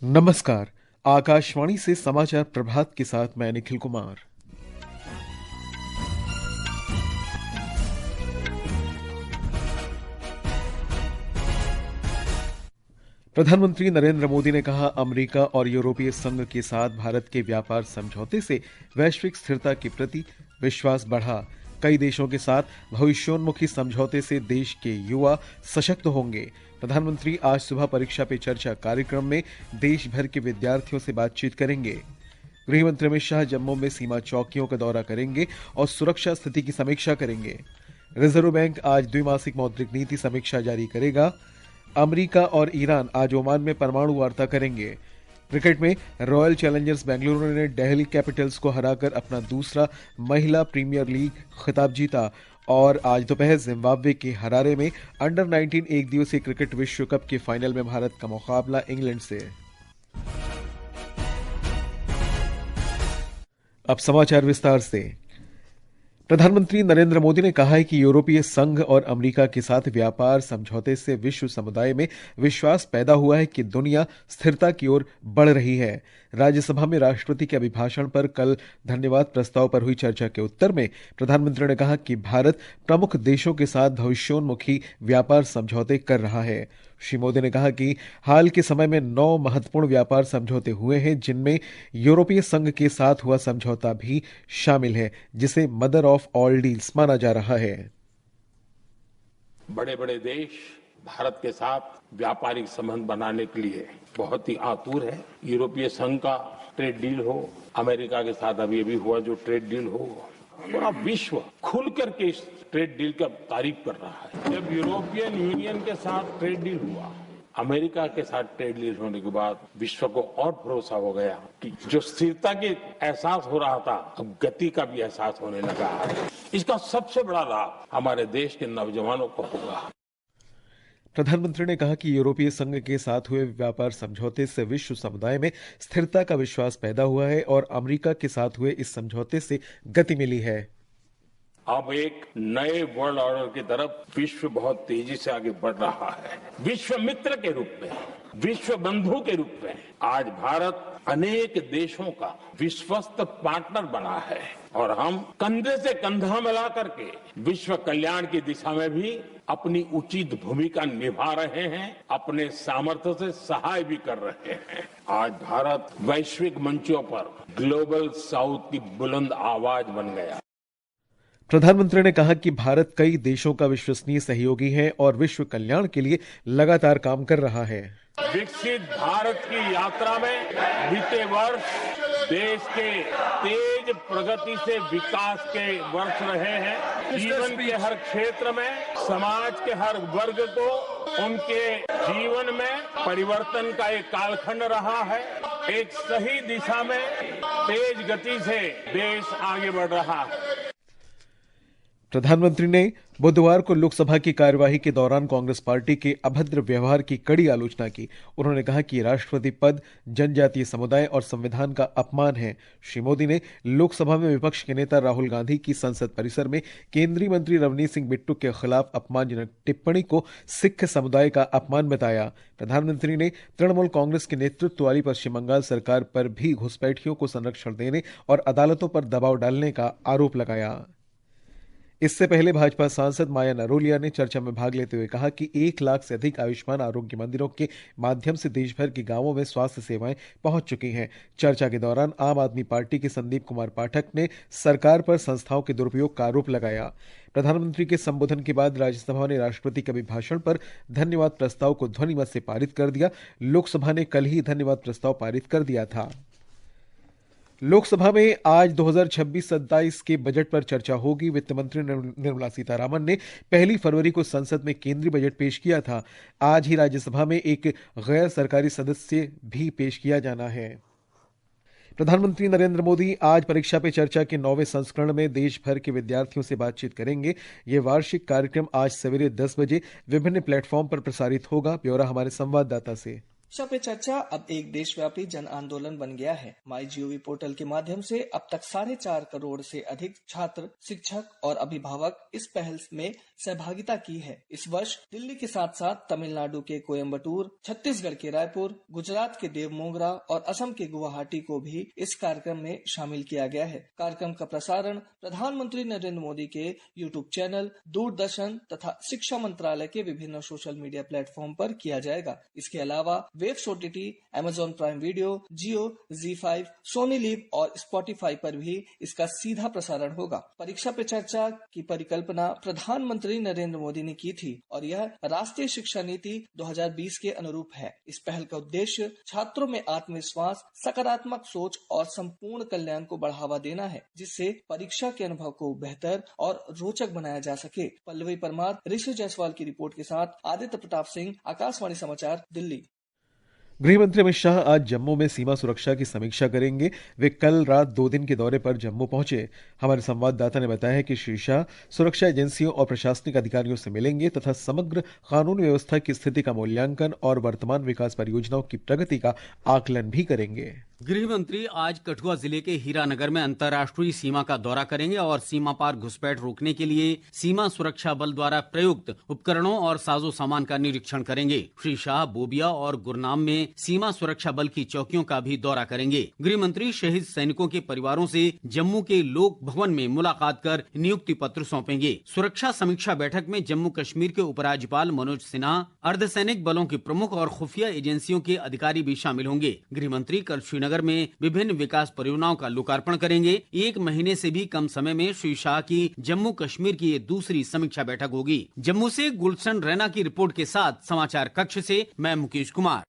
नमस्कार। आकाशवाणी से समाचार प्रभात के साथ मैं निखिल कुमार। प्रधानमंत्री नरेंद्र मोदी ने कहा, अमेरिका और यूरोपीय संघ के साथ भारत के व्यापार समझौते से वैश्विक स्थिरता के प्रति विश्वास बढ़ा। कई देशों के साथ भविष्योन्मुखी समझौते से देश के युवा सशक्त होंगे। प्रधानमंत्री आज सुबह परीक्षा पे चर्चा कार्यक्रम में देश भर के विद्यार्थियों से बातचीत करेंगे। गृह मंत्री अमित शाह जम्मू में सीमा चौकियों का दौरा करेंगे और सुरक्षा स्थिति की समीक्षा करेंगे। रिजर्व बैंक आज द्विमासिक मौद्रिक नीति समीक्षा जारी करेगा। अमेरिका और ईरान आज ओमान में परमाणु वार्ता करेंगे। क्रिकेट में रॉयल चैलेंजर्स बेंगलुरु ने दिल्ली कैपिटल्स को हराकर अपना दूसरा महिला प्रीमियर लीग खिताब जीता और आज दोपहर जिम्बाब्वे के हरारे में अंडर 19 एक दिवसीय क्रिकेट विश्व कप के फाइनल में भारत का मुकाबला इंग्लैंड से। अब समाचार विस्तार से। प्रधानमंत्री नरेंद्र मोदी ने कहा है कि यूरोपीय संघ और अमेरिका के साथ व्यापार समझौते से विश्व समुदाय में विश्वास पैदा हुआ है कि दुनिया स्थिरता की ओर बढ़ रही है। राज्यसभा में राष्ट्रपति के अभिभाषण पर कल धन्यवाद प्रस्ताव पर हुई चर्चा के उत्तर में प्रधानमंत्री ने कहा कि भारत प्रमुख देशों के साथ भविष्योन्मुखी व्यापार समझौते कर रहा है। श्री मोदी ने कहा कि हाल के समय में 9 महत्वपूर्ण व्यापार समझौते हुए हैं, जिनमें यूरोपीय संघ के साथ हुआ समझौता भी शामिल है, जिसे मदर ऑफ ऑल डील्स माना जा रहा है। बड़े बड़े देश भारत के साथ व्यापारिक संबंध बनाने के लिए बहुत ही आतुर है। यूरोपीय संघ का ट्रेड डील हो, अमेरिका के साथ अभी हुआ जो ट्रेड डील हो, पूरा विश्व खुल करके इस ट्रेड डील का तारीफ कर रहा है। जब यूरोपियन यूनियन के साथ ट्रेड डील हुआ, अमेरिका के साथ ट्रेड डील होने के बाद विश्व को और भरोसा हो गया कि जो स्थिरता की एहसास हो रहा था, अब गति का भी एहसास होने लगा है। इसका सबसे बड़ा लाभ हमारे देश के नौजवानों को होगा। प्रधानमंत्री ने कहा कि यूरोपीय संघ के साथ हुए व्यापार समझौते से विश्व समुदाय में स्थिरता का विश्वास पैदा हुआ है और अमेरिका के साथ हुए इस समझौते से गति मिली है। अब एक नए वर्ल्ड ऑर्डर की तरफ विश्व बहुत तेजी से आगे बढ़ रहा है। विश्व मित्र के रूप में, विश्व बंधु के रूप में आज भारत अनेक देशों का विश्वस्त पार्टनर बना है और हम कंधे से कंधा मिला करके विश्व कल्याण की दिशा में भी अपनी उचित भूमिका निभा रहे हैं, अपने सामर्थ्य से सहाय भी कर रहे हैं। आज भारत वैश्विक मंचों पर ग्लोबल साउथ की बुलंद आवाज बन गया। प्रधानमंत्री ने कहा कि भारत कई देशों का विश्वसनीय सहयोगी है और विश्व कल्याण के लिए लगातार काम कर रहा है। विकसित भारत की यात्रा में बीते वर्ष देश के तेज प्रगति से विकास के वर्ष रहे हैं। जीवन के हर क्षेत्र में, समाज के हर वर्ग को उनके जीवन में परिवर्तन का एक कालखंड रहा है। एक सही दिशा में तेज गति से देश आगे बढ़ रहा है। प्रधानमंत्री ने बुधवार को लोकसभा की कार्यवाही के दौरान कांग्रेस पार्टी के अभद्र व्यवहार की कड़ी आलोचना की। उन्होंने कहा कि राष्ट्रपति पद जनजातीय समुदाय और संविधान का अपमान है। श्री मोदी ने लोकसभा में विपक्ष के नेता राहुल गांधी की संसद परिसर में केंद्रीय मंत्री रवनीत सिंह बिट्टू के खिलाफ अपमानजनक टिप्पणी को सिख समुदाय का अपमान बताया। प्रधानमंत्री ने तृणमूल कांग्रेस के नेतृत्व वाली पश्चिम बंगाल सरकार पर भी घुसपैठियों को संरक्षण देने और अदालतों पर दबाव डालने का आरोप लगाया। इससे पहले भाजपा सांसद माया नरोलिया ने चर्चा में भाग लेते हुए कहा कि 1 लाख से अधिक आयुष्मान आरोग्य मंदिरों के माध्यम से देश भर के गांवों में स्वास्थ्य सेवाएं पहुंच चुकी हैं। चर्चा के दौरान आम आदमी पार्टी के संदीप कुमार पाठक ने सरकार पर संस्थाओं के दुरुपयोग का आरोप लगाया। प्रधानमंत्री के संबोधन के बाद राज्यसभा ने राष्ट्रपति के अभिभाषण पर धन्यवाद प्रस्ताव को ध्वनिमत से पारित कर दिया। लोकसभा ने कल ही धन्यवाद प्रस्ताव पारित कर दिया था। लोकसभा में आज 2026-27 के बजट पर चर्चा होगी। वित्त मंत्री निर्मला सीतारामन ने 1 फरवरी को संसद में केंद्रीय बजट पेश किया था। आज ही राज्यसभा में एक गैर सरकारी सदस्य भी पेश किया जाना है। प्रधानमंत्री नरेंद्र मोदी आज परीक्षा पे चर्चा के 9वें संस्करण में देश भर के विद्यार्थियों से बातचीत करेंगे। यह वार्षिक कार्यक्रम आज सवेरे 10 बजे विभिन्न प्लेटफॉर्म पर प्रसारित होगा। ब्यौरा हमारे संवाददाता से। परीक्षा पे चर्चा अब एक देशव्यापी जन आंदोलन बन गया है। MyGov पोर्टल के माध्यम से अब तक 4.5 करोड़ से अधिक छात्र, शिक्षक और अभिभावक इस पहल में सहभागिता की है। इस वर्ष दिल्ली के साथ साथ तमिलनाडु के कोयम्बटूर, छत्तीसगढ़ के रायपुर, गुजरात के देवमोगरा और असम के गुवाहाटी को भी इस कार्यक्रम में शामिल किया गया है। कार्यक्रम का प्रसारण प्रधानमंत्री नरेंद्र मोदी के YouTube चैनल, दूरदर्शन तथा शिक्षा मंत्रालय के विभिन्न सोशल मीडिया प्लेटफॉर्म पर किया जाएगा। इसके अलावा webs OTT, Amazon prime video, Jio, ZEE5, Sony LIV और Spotify पर भी इसका सीधा प्रसारण होगा। परीक्षा पे चर्चा की परिकल्पना प्रधानमंत्री नरेंद्र मोदी ने की थी और यह राष्ट्रीय शिक्षा नीति 2020 के अनुरूप है। इस पहल का उद्देश्य छात्रों में आत्मविश्वास, सकारात्मक सोच और संपूर्ण कल्याण को बढ़ावा देना है, जिससे परीक्षा के अनुभव को बेहतर और रोचक बनाया जा सके। पल्लवी परमार, ऋषि जायसवाल की रिपोर्ट के साथ आदित्य प्रताप सिंह, आकाशवाणी समाचार, दिल्ली। गृह मंत्री अमित शाह आज जम्मू में सीमा सुरक्षा की समीक्षा करेंगे। वे कल रात 2 दिन के दौरे पर जम्मू पहुंचे। हमारे संवाददाता ने बताया है कि श्री शाह सुरक्षा एजेंसियों और प्रशासनिक अधिकारियों से मिलेंगे तथा समग्र कानून व्यवस्था की स्थिति का मूल्यांकन और वर्तमान विकास परियोजनाओं की प्रगति का आकलन भी करेंगे। गृह मंत्री आज कठुआ जिले के हीरानगर में अंतर्राष्ट्रीय सीमा का दौरा करेंगे और सीमा पार घुसपैठ रोकने के लिए सीमा सुरक्षा बल द्वारा प्रयुक्त उपकरणों और साजो सामान का निरीक्षण करेंगे। श्री शाह बोबिया और गुरनाम में सीमा सुरक्षा बल की चौकियों का भी दौरा करेंगे। गृह मंत्री शहीद सैनिकों के परिवारों से जम्मू के लोक भवन में मुलाकात कर नियुक्ति पत्र सौंपेंगे। सुरक्षा समीक्षा बैठक में जम्मू कश्मीर के उपराज्यपाल मनोज सिन्हा, अर्धसैनिक बलों के प्रमुख और खुफिया एजेंसियों के अधिकारी भी शामिल होंगे। गृह मंत्री कल श्रीनगर में विभिन्न विकास परियोजनाओं का लोकार्पण करेंगे। 1 महीने से भी कम समय में श्री शाह की जम्मू कश्मीर की ये दूसरी समीक्षा बैठक होगी। जम्मू से गुलशन रैना की रिपोर्ट के साथ समाचार कक्ष से मैं Mukesh Kumar.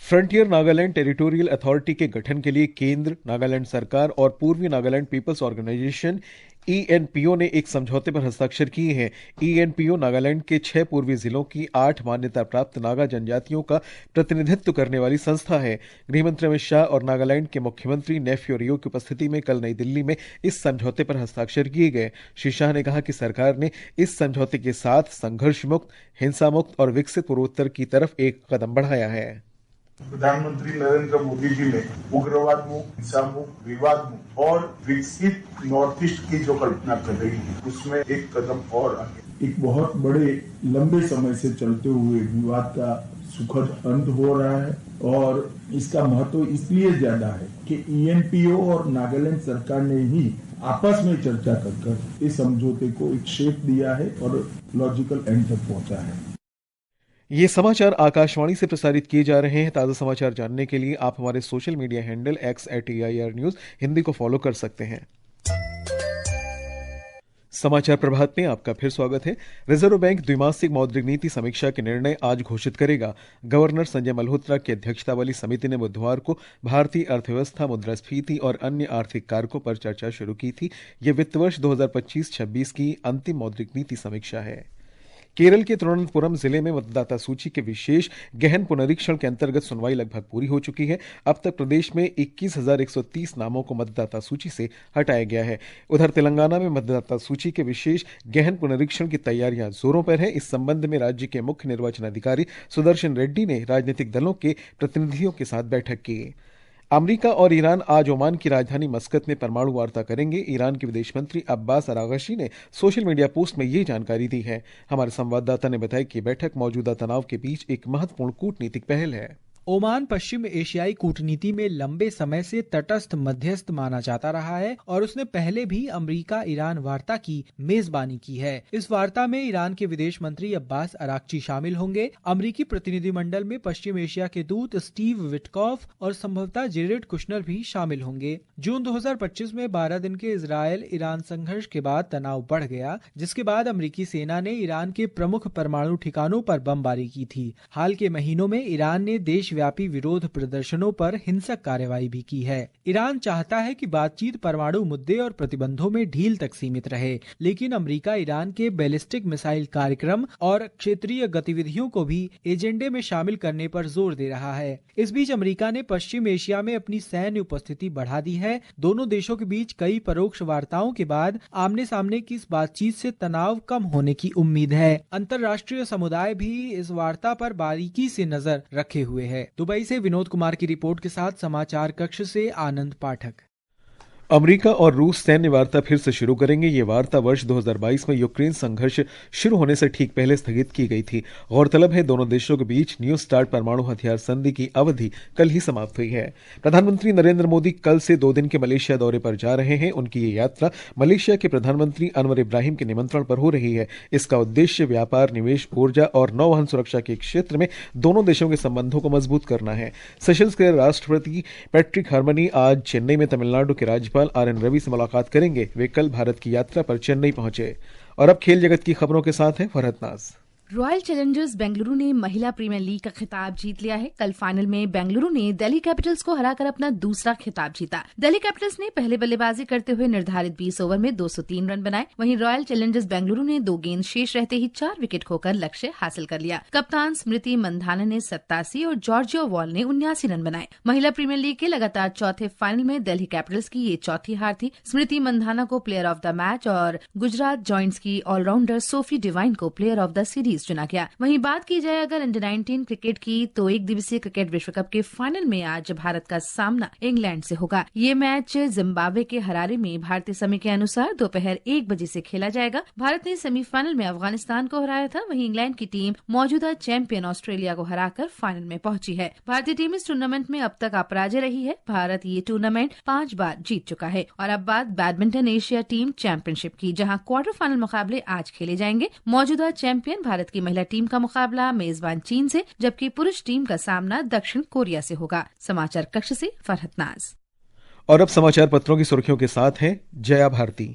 Frontier Nagaland territorial authority के गठन के लिए केंद्र, नागालैंड सरकार और पूर्वी नागालैंड पीपल्स ऑर्गेनाइजेशन ENPO ने एक समझौते पर हस्ताक्षर किए हैं। ENPO नागालैंड के 6 पूर्वी जिलों की 8 मान्यता प्राप्त नागा जनजातियों का प्रतिनिधित्व करने वाली संस्था है। गृहमंत्री अमित शाह और नागालैंड के मुख्यमंत्री नेफ्यू रियो की उपस्थिति में कल नई दिल्ली में इस समझौते पर हस्ताक्षर किए गए। श्री शाह ने कहा कि सरकार ने इस समझौते के साथ संघर्ष मुक्त, हिंसा मुक्त और विकसित पूर्वोत्तर की तरफ एक कदम बढ़ाया है। प्रधानमंत्री नरेंद्र मोदी जी ने उग्रवाद मुक्त, हिंसा मुक्त, विवाद मुक्त और विकसित नॉर्थ ईस्ट की जो कल्पना कर रही है, उसमें एक कदम और आगे। एक बहुत बड़े लंबे समय से चलते हुए विवाद का सुखद अंत हो रहा है और इसका महत्व इसलिए ज्यादा है कि ENPO और नागालैंड सरकार ने ही आपस में चर्चा कर इस समझौते को एक शेप दिया है और लॉजिकल एंड तक पहुंचा है। ये समाचार आकाशवाणी से प्रसारित किए जा रहे हैं। ताज़ा समाचार जानने के लिए आप हमारे social media handle X@AIR News Hindi को फॉलो कर सकते हैं। समाचार प्रभात में आपका फिर स्वागत है। रिजर्व बैंक द्विमासिक मौद्रिक नीति समीक्षा के निर्णय आज घोषित करेगा। गवर्नर संजय मल्होत्रा की अध्यक्षता वाली समिति ने बुधवार को भारतीय अर्थव्यवस्था, मुद्रास्फीति और अन्य आर्थिक कारकों पर चर्चा शुरू की थी। यह वित्त वर्ष 2025-26 की अंतिम मौद्रिक नीति समीक्षा है। केरल के तिरुवनंतपुरम जिले में मतदाता सूची के विशेष गहन पुनरीक्षण के अंतर्गत सुनवाई लगभग पूरी हो चुकी है। अब तक प्रदेश में 21,130 नामों को मतदाता सूची से हटाया गया है। उधर तेलंगाना में मतदाता सूची के विशेष गहन पुनरीक्षण की तैयारियां जोरों पर है। इस संबंध में राज्य के मुख्य निर्वाचन अधिकारी सुदर्शन रेड्डी ने राजनीतिक दलों के प्रतिनिधियों के साथ बैठक की। अमेरिका और ईरान आज ओमान की राजधानी मस्कत में परमाणु वार्ता करेंगे। ईरान के विदेश मंत्री अब्बास अरागची ने सोशल मीडिया पोस्ट में ये जानकारी दी है। हमारे संवाददाता ने बताया कि बैठक मौजूदा तनाव के बीच एक महत्वपूर्ण कूटनीतिक पहल है। ओमान पश्चिम एशियाई कूटनीति में लंबे समय से तटस्थ मध्यस्थ माना जाता रहा है और उसने पहले भी अमेरिका ईरान वार्ता की मेजबानी की है। इस वार्ता में ईरान के विदेश मंत्री अब्बास अरागची शामिल होंगे। अमेरिकी प्रतिनिधिमंडल में पश्चिम एशिया के दूत स्टीव विटकॉफ और संभवतः जेरेड कुशनर भी शामिल होंगे। जून 2025 में 12 दिन के इजरायल ईरान संघर्ष के बाद तनाव बढ़ गया, जिसके बाद अमेरिकी सेना ने ईरान के प्रमुख परमाणु ठिकानों पर बमबारी की थी। हाल के महीनों में ईरान ने देश देशव्यापी विरोध प्रदर्शनों पर हिंसक कार्रवाई भी की है। ईरान चाहता है कि बातचीत परमाणु मुद्दे और प्रतिबंधों में ढील तक सीमित रहे, लेकिन अमेरिका ईरान के बैलिस्टिक मिसाइल कार्यक्रम और क्षेत्रीय गतिविधियों को भी एजेंडे में शामिल करने पर जोर दे रहा है। इस बीच अमेरिका ने पश्चिम एशिया में अपनी सैन्य उपस्थिति बढ़ा दी है। दोनों देशों के बीच कई परोक्ष वार्ताओं के बाद आमने सामने की इस बातचीत से तनाव कम होने की उम्मीद है। अंतर्राष्ट्रीय समुदाय भी इस वार्ता पर बारीकी से नजर रखे हुए है। दुबई से विनोद कुमार की रिपोर्ट के साथ समाचार कक्ष से आनंद पाठक। अमेरिका और रूस सैन्य वार्ता फिर से शुरू करेंगे। ये वार्ता वर्ष 2022 में यूक्रेन संघर्ष शुरू होने से ठीक पहले स्थगित की गई थी। गौरतलब है दोनों देशों के बीच न्यू स्टार्ट परमाणु हथियार संधि की अवधि कल ही समाप्त हुई है। प्रधानमंत्री नरेंद्र मोदी कल से 2 दिन के मलेशिया दौरे पर जा रहे हैं। उनकी ये यात्रा मलेशिया के प्रधानमंत्री अनवर इब्राहिम के निमंत्रण पर हो रही है। इसका उद्देश्य व्यापार, निवेश, ऊर्जा और नौवहन सुरक्षा के क्षेत्र में दोनों देशों के संबंधों को मजबूत करना है। सेशल्स के राष्ट्रपति पैट्रिक हार्मनी आज चेन्नई में तमिलनाडु के राज्यपाल आर एन रवि से मुलाकात करेंगे। वे कल भारत की यात्रा पर चेन्नई पहुंचे। और अब खेल जगत की खबरों के साथ हैं फरहत नाज। रॉयल चैलेंजर्स बेंगलुरु ने महिला प्रीमियर लीग का खिताब जीत लिया है। कल फाइनल में बेंगलुरु ने दिल्ली कैपिटल्स को हराकर अपना दूसरा खिताब जीता। दिल्ली कैपिटल्स ने पहले बल्लेबाजी करते हुए निर्धारित 20 ओवर में 203 रन बनाए। वहीं रॉयल चैलेंजर्स बेंगलुरु ने 2 गेंद शेष रहते ही 4 विकेट खोकर लक्ष्य हासिल कर लिया। कप्तान स्मृति मंधाना ने 87 और जॉर्जियो वॉल ने 79 रन बनाए। महिला प्रीमियर लीग के लगातार चौथे फाइनल में दिल्ली कैपिटल्स की ये चौथी हार थी। स्मृति मंधाना को प्लेयर ऑफ द मैच और गुजरात जॉइंट्स की ऑलराउंडर सोफी डिवाइन को प्लेयर ऑफ द सीरीज चुना गया। वहीं बात की जाए अगर अंडर 19 क्रिकेट की तो एक दिवसीय क्रिकेट विश्व कप के फाइनल में आज भारत का सामना इंग्लैंड से होगा। ये मैच जिम्बाब्वे के हरारे में भारतीय समय के अनुसार दोपहर 1 बजे से खेला जाएगा। भारत ने सेमीफाइनल में अफगानिस्तान को हराया था। वहीं इंग्लैंड की टीम मौजूदा चैंपियन ऑस्ट्रेलिया को हराकर फाइनल में पहुंची है। भारतीय टीम इस टूर्नामेंट में अब तक अपराजय रही है। भारत ये टूर्नामेंट 5 बार जीत चुका है। और अब बात बैडमिंटन एशिया टीम चैंपियनशिप की, जहां क्वार्टर फाइनल मुकाबले आज खेले जाएंगे। मौजूदा चैंपियन भारत की महिला टीम का मुकाबला मेजबान चीन से, जबकि पुरुष टीम का सामना दक्षिण कोरिया से होगा। समाचार कक्ष से फरहत नाज। और अब समाचार पत्रों की सुर्खियों के साथ हैं जया भारती।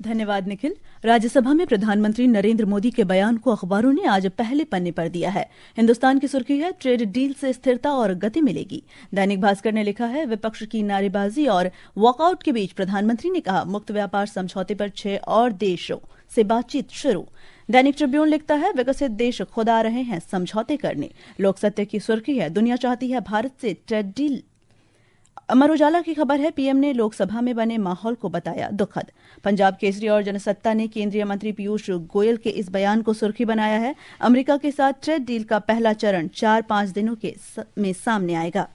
धन्यवाद निखिल। राज्यसभा में प्रधानमंत्री नरेंद्र मोदी के बयान को अखबारों ने आज पहले पन्ने पर दिया है। हिंदुस्तान की सुर्खी है ट्रेड डील से स्थिरता और गति मिलेगी। दैनिक भास्कर ने लिखा है विपक्ष की नारेबाजी और वॉकआउट के बीच प्रधानमंत्री ने कहा मुक्त व्यापार समझौते पर 6 और देशों से बातचीत शुरू। दैनिक ट्रिब्यून लिखता है विकसित देश खुद आ रहे हैं समझौते करने। लोक सत्य की सुर्खी है दुनिया चाहती है भारत से ट्रेड डील। अमर उजाला की खबर है पीएम ने लोकसभा में बने माहौल को बताया दुखद। पंजाब केसरी और जनसत्ता ने केंद्रीय मंत्री पीयूष गोयल के इस बयान को सुर्खी बनाया है। अमेरिका के साथ ट्रेड डील का पहला चरण 4-5 दिनों में सामने आएगा।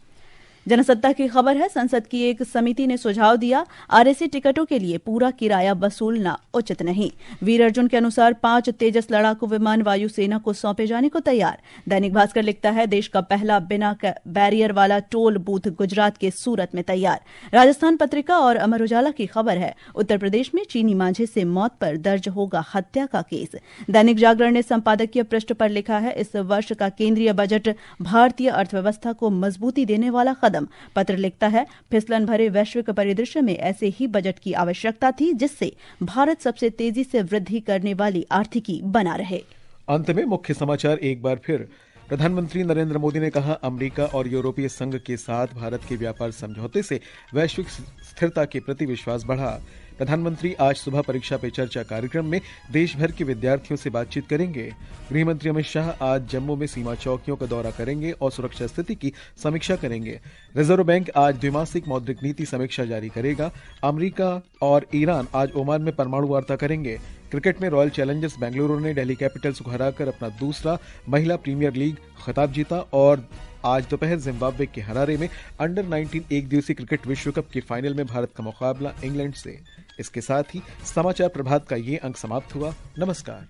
जनसत्ता की खबर है संसद की एक समिति ने सुझाव दिया आरएसी टिकटों के लिए पूरा किराया वसूलना उचित नहीं। वीर अर्जुन के अनुसार 5 तेजस लड़ाकू विमान वायुसेना को सौंपे जाने को तैयार। दैनिक भास्कर लिखता है देश का पहला बिना बैरियर वाला टोल बूथ गुजरात के सूरत में तैयार। राजस्थान पत्रिका और अमर उजाला की खबर है उत्तर प्रदेश में चीनी मांझे से मौत पर दर्ज होगा हत्या का केस। दैनिक जागरण ने संपादकीय पृष्ठ पर लिखा है इस वर्ष का केंद्रीय बजट भारतीय अर्थव्यवस्था को मजबूती देने वाला कदम। पत्र लिखता है फिसलन भरे वैश्विक परिदृश्य में ऐसे ही बजट की आवश्यकता थी जिससे भारत सबसे तेजी से वृद्धि करने वाली आर्थिकी बना रहे। अंत में मुख्य समाचार एक बार फिर। प्रधानमंत्री नरेंद्र मोदी ने कहा अमेरिका और यूरोपीय संघ के साथ भारत के व्यापार समझौते से वैश्विक स्थिरता के प्रति विश्वास बढ़ा। प्रधानमंत्री आज सुबह परीक्षा पे चर्चा कार्यक्रम में देश भर के विद्यार्थियों से बातचीत करेंगे। गृहमंत्री अमित शाह आज जम्मू में सीमा चौकियों का दौरा करेंगे और सुरक्षा स्थिति की समीक्षा करेंगे। रिजर्व बैंक आज द्विमासिक मौद्रिक नीति समीक्षा जारी करेगा। अमेरिका और ईरान आज ओमान में परमाणु वार्ता करेंगे। क्रिकेट में रॉयल चैलेंजर्स बेंगलुरु ने दिल्ली कैपिटल्स को हराकर अपना दूसरा महिला प्रीमियर लीग खिताब जीता। और आज दोपहर जिम्बाब्वे के हरारे में अंडर 19 एक दिवसीय क्रिकेट विश्व कप के फाइनल में भारत का मुकाबला इंग्लैंड से। इसके साथ ही समाचार प्रभात का ये अंक समाप्त हुआ। नमस्कार।